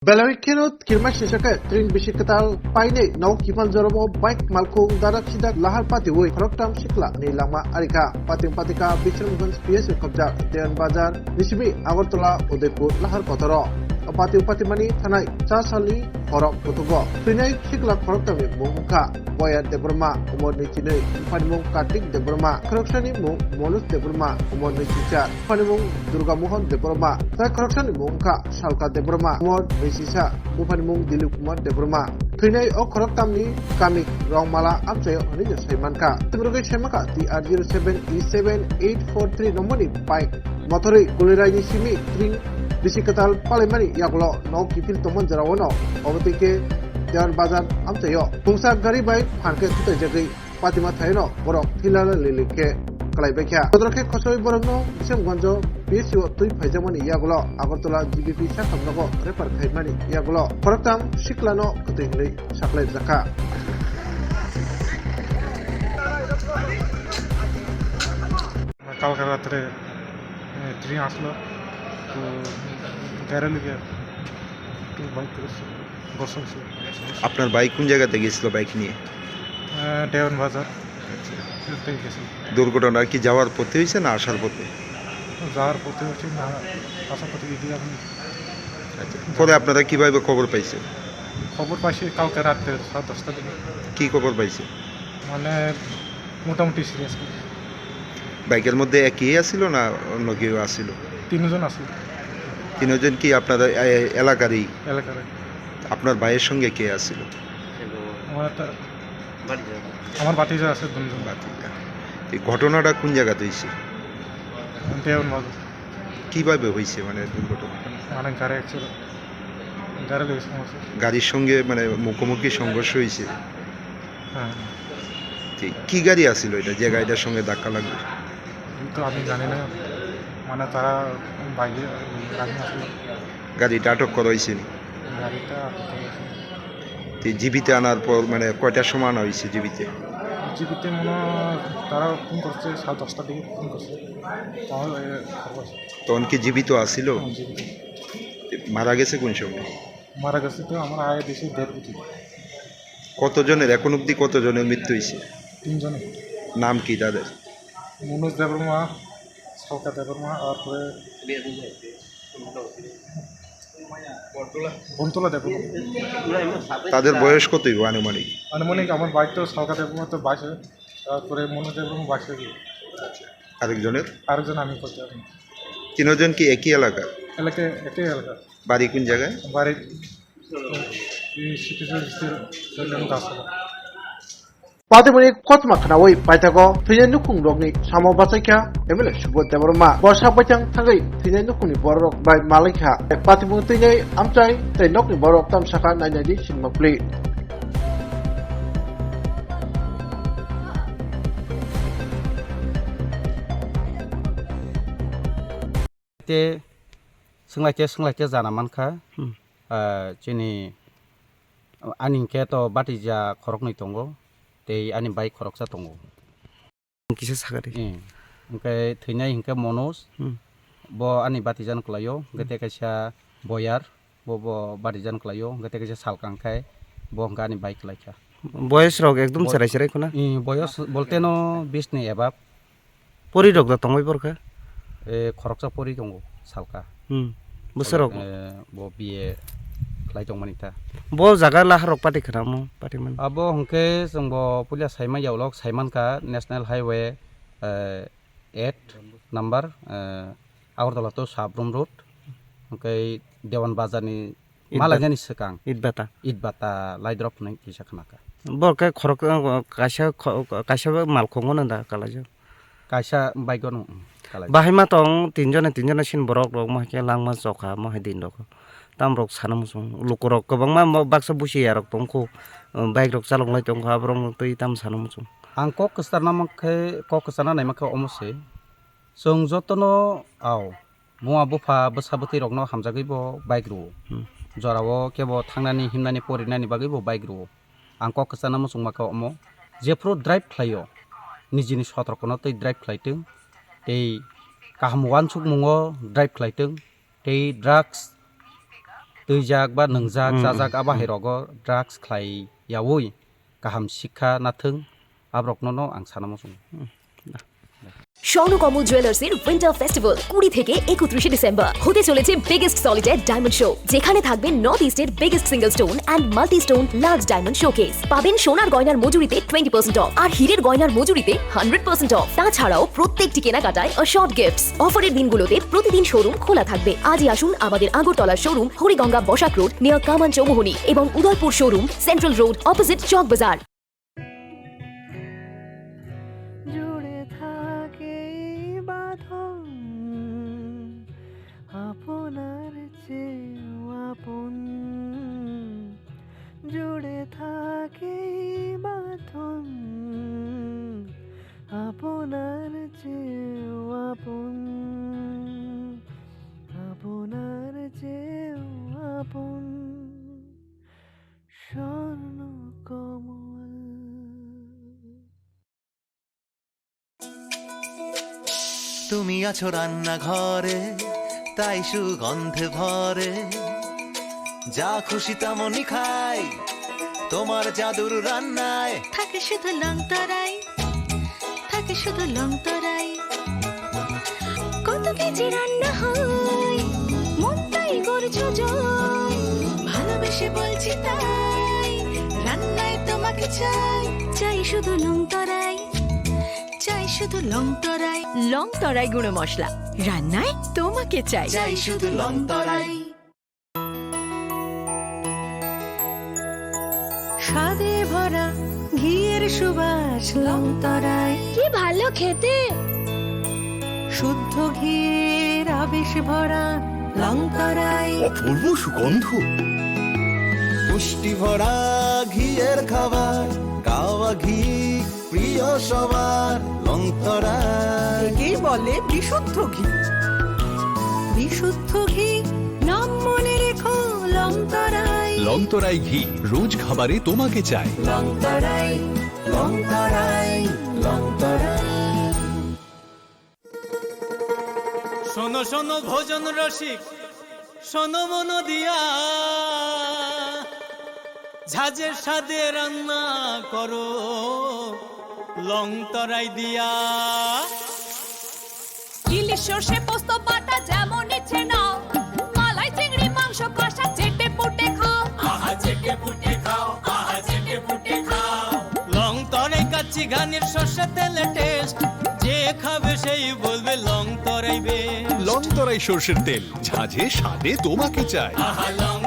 Belarus kirma shishaka tring bishikatal paine nau kifal joromo bike malkung darak sidak lahar pati woi khoroktam shikla ni lama arika pating patika Bichramganj PS kabja Dewan Bazar Nisbi Agartala Udaipur lahar kotoro pati upati mani thanai chasali khorok kutubo pinai shikla khoroktami mungka Boyar Debrma umur ni chinai panimung Kartik Debrma khoroksani mung Monus Debrma umur ni chicha panimung Durga Mohan Debrma sai khoroksani mungka Shalka Debrma umur Sisa Bupanimung Dilip Kumar Debrma Pinai o Koroktamni Kamik Rongmala Abjayo Honija Saimanka Timurugai Saimaka TR07E7843 nomoni bike motori Kulirai Simi Tring Bisikatal Palemani Yaklo no Kifil Tomon Jarawono Obotike Dewan Bazar Abjayo Pungsa Gari Bike Hanke Tuta Jagi Fatima Thaino Borok Hilala Lilike Kalaibekia Kodroke Kosoi Borogno Bichramganj PSO tui Faijamani Yagulo Agartala GBP Sakamnago Repar Khaimani Yagulo Koroktam Shiklano Kutingli Saklai Zaka কালকে রাত্রে train আসলো তো গাড়ি লেগে একটু bike করেছি বসেছি আপনার বাইক কোন জায়গাতে গেছিল বাইক নিয়ে? দেওয়ান বাজার গেছি। দুর্ঘটনা কি যাওয়ার পথে হয়েছে না আসার পথে? যাওয়ার পথে হচ্ছে না আসার পথে গিয়ে আমি পরে আপনারা কিভাবে খবর পাইছে? খবর পাইছি কালকে রাত্রে 10:30 দিকে। কি খবর পাইছে? মানে মোটামুটি সিরিয়াস। বাইকের মধ্যে একই আসছিল না অন্য কেউ আসছিল? তিনজন আছে। তিনজন কি আপনাদের এলাকারই? এলাকার। আপনার ভাইয়ের সঙ্গে কে আসছিল? আমার বাতিজা আছে দুজন। এই ঘটনাটা কোন জায়গাতে হয়েছে? দেওয়ান বাজার। কিভাবে হয়েছে মানে দুর্ঘটনা? মানে গাড়ি অ্যাক্সিডেন্ট গাড়ি লেগে সমস্যা। গাড়ির সঙ্গে মানে মুখোমুখি সংঘর্ষ হয়েছে? হ্যাঁ। কি গাড়ি আসছিল এটা যে গাড়িটার সঙ্গে ধাক্কা লাগবে? তো আমি জানি না, মানে তারা বাইরে গাড়ি আসলো। গাড়িটা আটক করা হয়েছে? গাড়িটা জীবিতে আনার পর মানে কয়টার সময় আনা হয়েছে জীবিতে? জীবিতে মনে তারা ফোন করছে 10:30 দিকে ফোন করছে। তখন কি জীবিত আসছিল? মারা গেছে কোন সময়? মারা গেছে তো আমার আয় দেশে 1.5 কোটি। কতজনের এখন অব্দি কতজনের মৃত্যু হয়েছে? 3 জনের। নাম কি তাদের? মনোজ দেববর্মা, সরকার দেববর্মা আর পরে বন্তলা দেববর্মা। তাদের বয়স কতই আনুমানিক? আনুমানিক আমার বাইক তো সরকার দেববর্মা তো 22, তারপরে মনোজ দেববর্মা 22। আরেকজনের? আরেকজন আমি করতে পারি। তিনজন কি একই এলাকা? একই এলাকা। বাড়ি কোন জায়গায়? বাড়ির Patimani Kotma Kanawai Paitago Pina Nukung Rogni Samo Basaka Emile Shubot Debrma Bosha Batang Tangai Pina Nukuni Borok by Malika Patimutinay Amchai They Nokni Borok Tam Saka 990 Shinmakli Sunglaike Zana Manka Chini Aninke to Batija Korokni Tongo ani baik koroksa tongo কিসে সাগারি? Engke theinai engke Monos bo ani batijan klayo gete kaisa Boyar bo batijan klayo gete kaisa Salkangkai bo engke ani baik klaika বয়স রোগ একদম সেরাই সেরাই কোনা boyos bolte no 20 ni ebab পরি রোগ দা তঙ্গই পরকা koroksa pori tongo Salka বছর রোগ bo biye klai tong manita ব জায়গা লাহ রোগ পাতি খারামো পাতি মান abo hengke jongbo pulia saima yaulok Saimanka National Highway 8 number Agartala to Sabrum Road hengke Dewan Bazar ni malajani sekang ইটবাতা Itbata laidrop nai kisa khanaka বরকা খরক কাশা মালখঙ্গ না দা কালাজো kaisa baigon kalai বাহিমা তং তিনজনে scene বরক রোগ মাকে লাংমা জখা মহে দিন রক তাম রক সানাম সং লোক rock গবং মা Baksa বুসি rock তংখো bike rock চালং লাই তং হাব্রং তৈ তাম Sanam song ang kok kestarna makhe kok kesana nai makhe omose jong jotono aw muwa bufa bosaboti rokno hamjagoi bo bike ro jorao kebo thangnani himnani porinani bagoi bo bike ro ang kok kesana musung makhe omo jefro drive khlaio nijini sotrokono tei drive khlaitung tei kaham wansuk mungo drive khlaitung tei drugs tujak ba nungjak jajak abahirogo drugs khlaiyawi kaham শিক্ষা nathung abrokno no ang sanamosung Swarnakamal জুয়েলার্সের winter festival 20 থেকে 31 December হতে চলেছে biggest solitaire diamond show, যেখানে থাকবে north ইস্টের biggest single stone and multi stone large diamond showcase. পাবেন সোনার গয়নার মজুরিতে 20% অফ আর হীরের গয়নার মজুরিতে 100% অফ। তাছাড়াও প্রত্যেকটি কেনাকাটায় শর্ট গিফটস। অফারের দিনগুলোতে প্রতিদিন শোরুম খোলা থাকবে। আজই আসুন আমাদের আগরতলার showroom Hariganga Basak road near Kaman Chowmuhani এবং Udaipur showroom central road opposite Chowk Bazar. আপনার চেয়েও আপন জুড়ে থাকে বাঁধন, আপনার চেয়েও আপন, আপনার চেয়েও আপন স্বর্ণ কমল। তুমি আছো রান্নাঘরে, তাই সুগন্ধে ভরে, যা খুশি তেমনই খাই তোমার জাদুর রান্নায়। থাকে শুধু লং তরাই, থাকে শুধু লং তরাই, কত কেজি রান্না হয় মন তাই করছো জয়, ভালোবেসে বলছি তাই রান্নায় তোমাকে চাই, চাই শুধু লং তরাই, চাই শুধু লং তরাই। লং তরাই গুঁড়ো মশলা, রান্নায় তোমাকে চাই, চাই শুধু লং তরাই। স্বাদে ভরা ঘিয়ের সুবাস লং তরাই, কি ভালো খেতে। শুদ্ধ ঘিয়ের আবেশ ভরা লং তরাই, অপূর্ব সুগন্ধ, পুষ্টি ভরা ঘিয়ের খাবার, গাওয়া ঘি প্রিয় সবার লং তরাই। একেই বলে বিশুদ্ধ ঘি। বিশুদ্ধ ঘি নাম মনে রেখো লং তরাই, লং তরাই ঘি রোজ খাবারে তোমাকে চাই। লং তরাই, লং তরাই, লং তরাই। শোনো শোনো ভোজন রসিক, শোনো মন দিয়া, ঝাঁঝের স্বাদে রান্না করো লং তরাই দিয়া। ইলিশ সর্ষে পোস্ত বাটা যেমন ইচ্ছে নাও, মালাই চিংড়ি মাংস কষা চেটে পুটে খাও, আহা চেটে পুটে খাও, আহা চেটে পুটে খাও। লং তরাই কাচ্চি ঘানির সর্ষে তেলে টেস্ট, যে খাবে সেই বলবে লং তরাই বেশ। লং তরাই সর্ষের তেল, ঝাঁঝে স্বাদে তোমাকে চাই। আহা লং